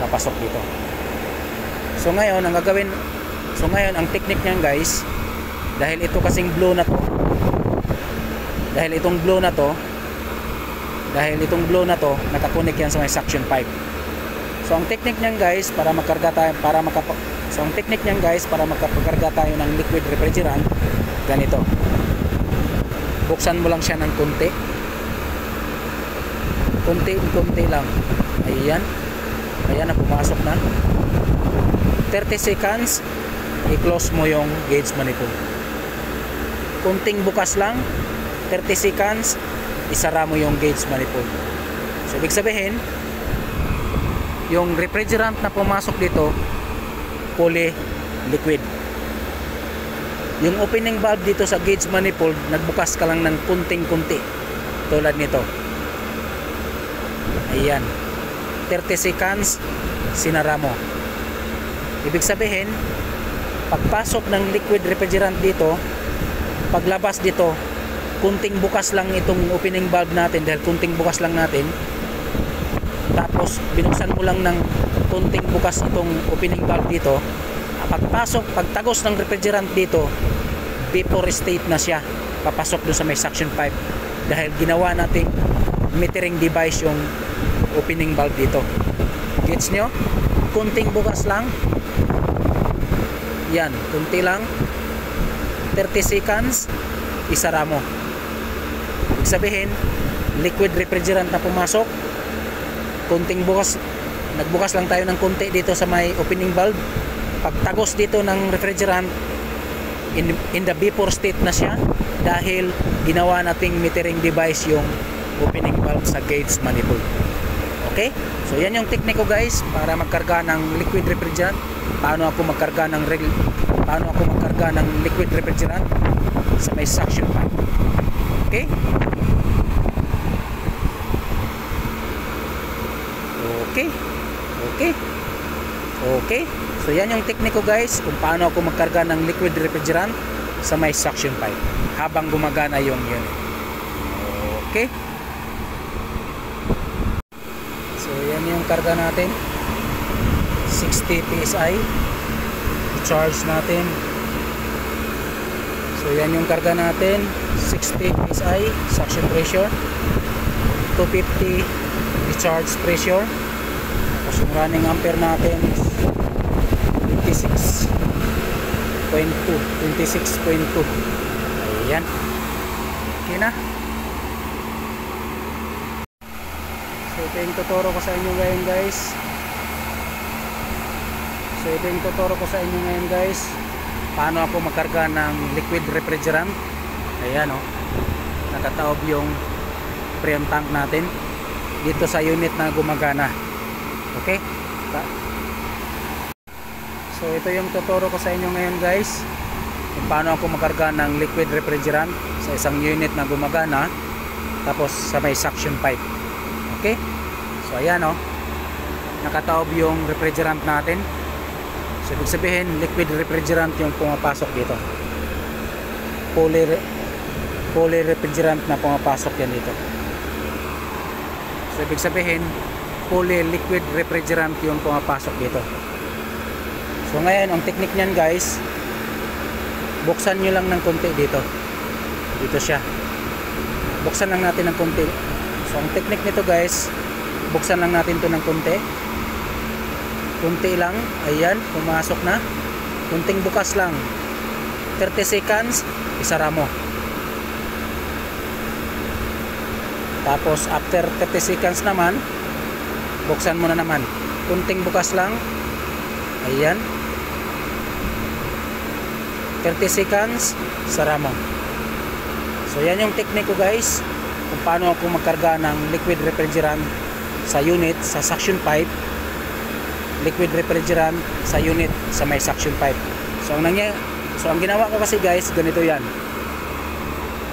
A: Papasok dito. So ngayon, ang gagawin, ang technique niyan guys, dahil ito kasing blue na to, dahil itong blue na to, nakakunik yan sa may suction pipe. So ang technique niyan guys, para magkarga tayo, para makapagkarga tayo ng liquid refrigerant, ganito. Buksan mo lang siya ng konti. Konti lang. Ayan. Ayan na, pumasok na. 30 seconds, i-close mo yung gauge manifold. Kunting bukas lang, 30 seconds, isara mo yung gauge manifold. So ibig sabihin, yung refrigerant na pumasok dito, fully liquid. Yung opening valve dito sa gauge manifold, nagbukas ka lang ng kunting-kunti, tulad nito. Ayan, 30 seconds, sinara mo. Ibig sabihin, pagpasok ng liquid refrigerant dito, paglabas dito, kunting bukas lang itong opening valve natin, dahil kunting bukas lang natin. Tapos binuksan mo lang ng kunting bukas itong opening valve dito. Pagpasok, pagtagos ng refrigerant dito, vapor state na siya, papasok doon sa may suction pipe, dahil ginawa nating metering device yung opening valve dito. Gets nyo? Kunting bukas lang. Yan, kunti lang. 30 seconds, isara mo. Ibig sabihin, liquid refrigerant na pumasok, kunting bukas, nagbukas lang tayo ng kunti dito sa may opening valve. Pagtagos dito ng refrigerant, in the vapor state na siya, dahil ginawa nating metering device yung opening valve sa gauge manifold. Okay? So yan yung technique ko guys, para magkarga ng liquid refrigerant. Paano ako magkarga ng liquid refrigerant sa may suction pipe. Okay? Okay. So yan yung technique ko guys, kung paano ako magkarga ng liquid refrigerant sa may suction pipe habang gumagana yung unit. Okay? So yan yung karga natin, 60 PSI. I-charge natin. So yan yung karga natin, 60 psi suction pressure, 250 discharge pressure. Tapos yung running ampere natin is 26.2. Ayan. Okay na. So ito yung tuturo ko sa inyo ngayon guys. Paano ako magkarga ng liquid refrigerant. Ayan o. Nakataob yung freon tank natin dito sa unit na gumagana. Okay? So ito yung tuturo ko sa inyo ngayon guys, kung paano ako magkarga ng liquid refrigerant sa isang unit na gumagana, tapos sa may suction pipe. Okay? So ayan o, nakataob yung refrigerant natin. So ibig sabihin liquid refrigerant yung pumapasok dito, poly refrigerant na pumapasok yan dito. So ibig sabihin poly liquid refrigerant yung pumapasok dito. So ngayon ang technique niyan guys, buksan nyo lang ng konti dito siya, buksan lang natin ng konti. So ang technique nito guys, buksan lang natin to ng konti lang. Ayan, pumasok na, kunting bukas lang, 30 seconds, isara mo. Tapos after 30 seconds naman, buksan mo na naman, kunting bukas lang. Ayan, 30 seconds, sara mo. So yan yung technique ko guys, kung paano ako magkarga ng liquid refrigerant sa unit, sa suction pipe. Liquid refrigerant sa unit sa may suction pipe. So ang ginawa ko kasi guys, ganito yan,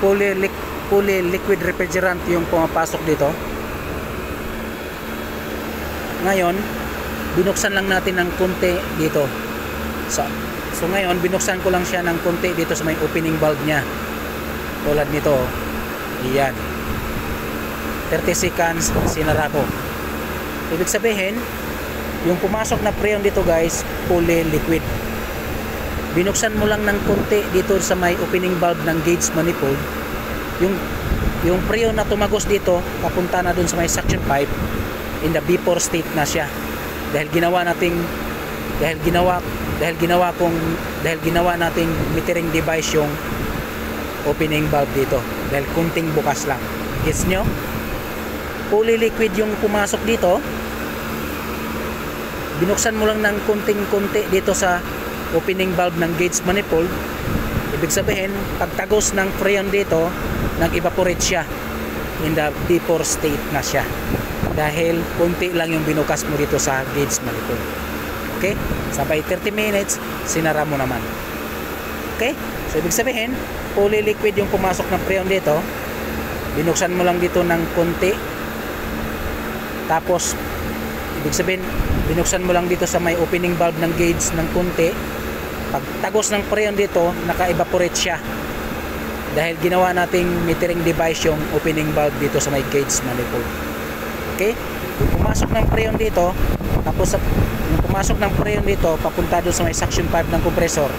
A: poly liquid refrigerant yung pumapasok dito. Ngayon binuksan lang natin ng konti dito. So ngayon binuksan ko lang siya ng konti dito sa may opening valve nya, tulad nito. Iyan, 30 seconds, sinara ko. Ibig sabihin yung pumasok na freon dito guys, poly liquid. Binuksan mo lang ng konti dito sa may opening valve ng gauge manifold, yung freon na tumagos dito papunta na dun sa may suction pipe, in the vapor state na siya. Dahil ginawa nating metering device yung opening valve dito, dahil kunting bukas lang. Gets nyo? Poly liquid yung pumasok dito, binuksan mo lang ng kunting-kunti dito sa opening valve ng gauge manifold. Ibig sabihin pagtagos ng freon dito, nag-evaporate siya, in the vapor state na siya, dahil kunti lang yung binukas mo dito sa gauge manifold. Okay? Sabay 30 minutes, sinara mo naman. Okay? So ibig sabihin poly liquid yung pumasok ng freon dito, binuksan mo lang dito ng konti, tapos ibig sabihin binuksan mo lang dito sa may opening valve ng gauge ng konti. Pagtagos ng freon dito, naka-evaporate siya, dahil ginawa nating metering device yung opening valve dito sa may gauge manifold. Okay? Yung pumasok ng freon dito, tapos yung pumasok ng freon dito papunta doon sa may suction pipe ng compressor,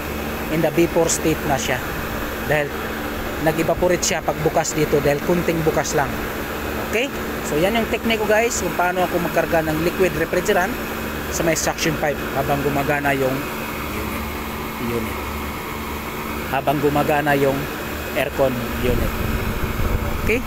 A: in the vapor state na siya, dahil nag-evaporate siya pagbukas dito, dahil kunting bukas lang. Okay? So yan yung technique ko guys, kung paano ako magkarga ng liquid refrigerant sa may suction pipe habang gumagana yung unit, habang gumagana yung aircon unit. Okay?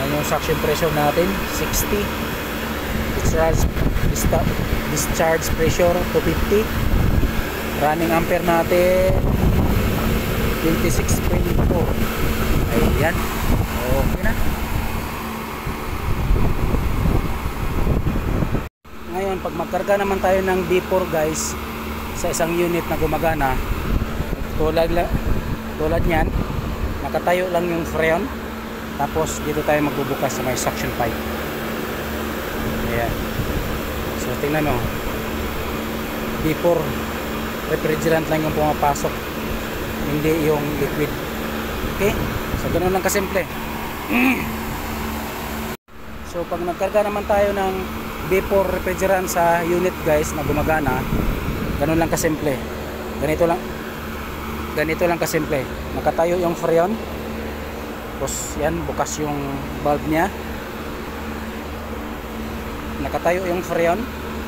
A: Yung suction pressure natin 60, discharge pressure 250, running ampere natin 26.4. Ayan, okay na. Ngayon pag magkarga naman tayo ng D4 guys sa isang unit na gumagana, tulad nyan, nakatayo lang yung freon, tapos dito tayo magbubukas sa may suction pipe. Ayan. So tingnan mo, refrigerant lang yung pumapasok, hindi yung liquid. Okay? So ganun lang kasimple. So pag nagkarga naman tayo ng vapor refrigerant sa unit guys na gumagana, ganun lang kasimple. Ganito lang kasimple. Nakatayo yung freon, tapos yan, bukas yung valve nya, nakatayo yung freon,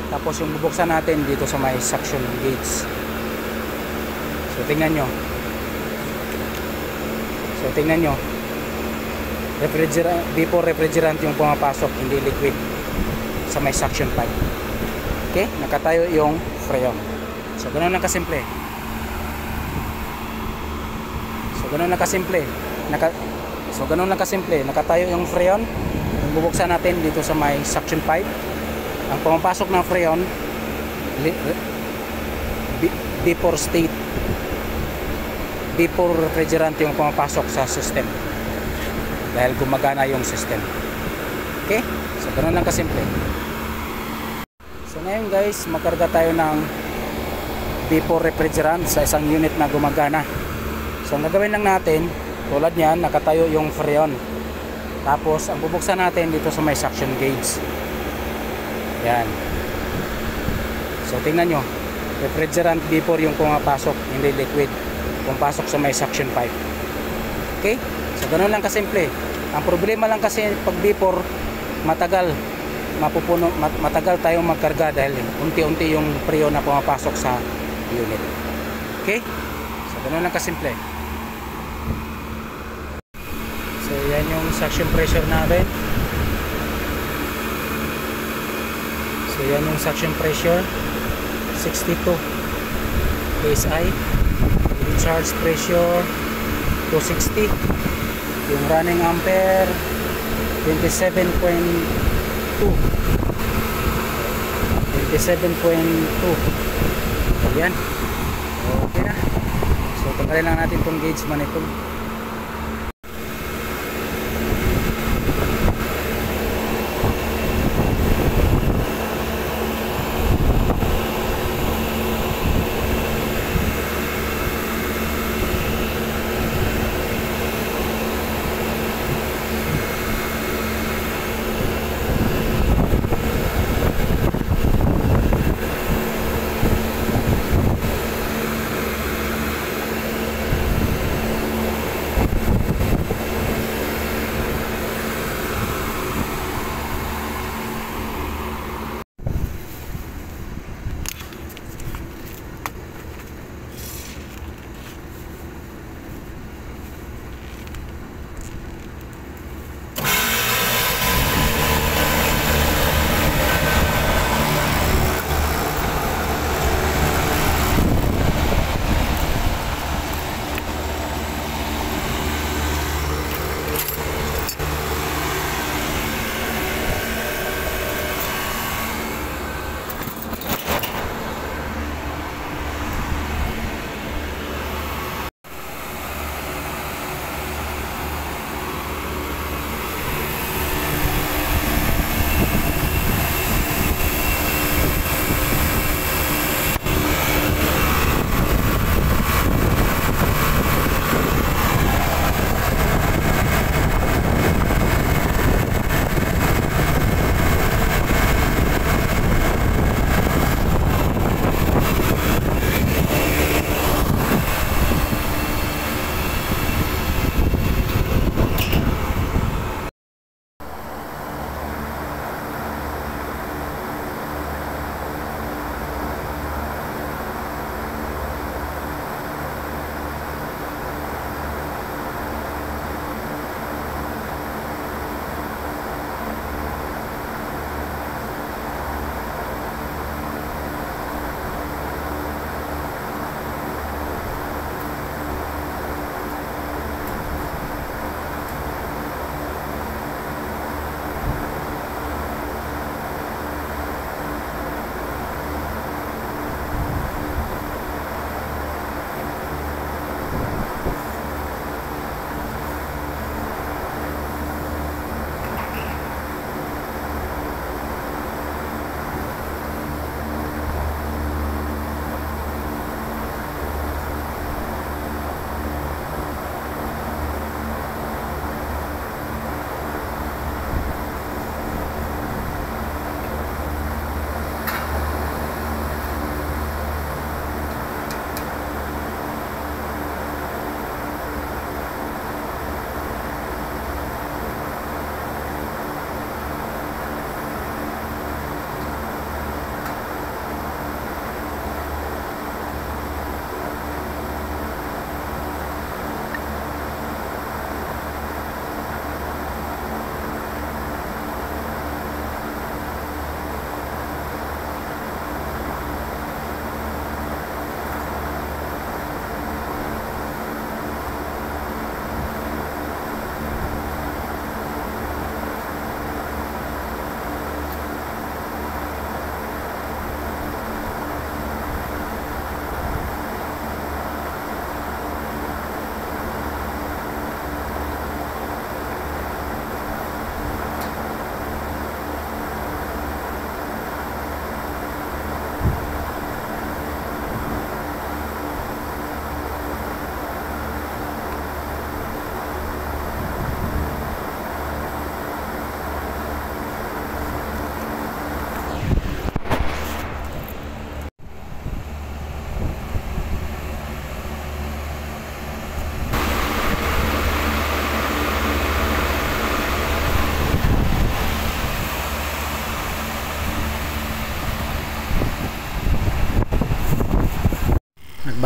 A: tapos yung bubuksan natin dito sa may suction gauge. So tingnan nyo, vapor refrigerant yung pumapasok, hindi liquid, sa may suction pipe. Okay, nakatayo yung freon. So ganun lang kasimple. Nakatayo yung freon, yung bubuksan natin dito sa may suction pipe. Ang pumapasok ng freon, vapor state, vapor refrigerant yung pumapasok sa system dahil gumagana yung system. Okay, so ganun lang kasimple. So ngayon guys, makarga tayo ng vapor refrigerant sa isang unit na gumagana. So ang gagawin lang natin, tulad niyan, nakatayo yung freon, tapos ang bubuksan natin dito sa may suction gauge. Yan. So tingnan nyo, refrigerant vapor yung pumapasok, hindi liquid, pumapasok sa may suction pipe. Okay, so ganun lang kasimple. Ang problema lang kasi pag vapor, matagal tayong magkarga dahil unti-unti yung freon na pumapasok sa unit. Okay, so ganun lang kasimple. So yan yung suction pressure natin. So yan yung suction pressure, 62 psi. Recharge pressure 260. Yung running ampere 27.2. Ayan. Okay na. So tanggalin lang natin itong gauge manifold.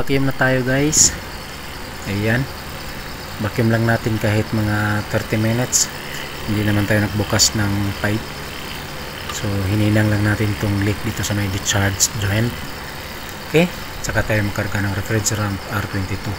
A: vacuum na tayo guys. Ayan, vacuum lang natin kahit mga 30 minutes. Hindi naman tayo nagbukas ng pipe, so hininang lang natin itong leak dito sa may discharge joint. Okay, saka tayo magkarga ng refrigerant R22.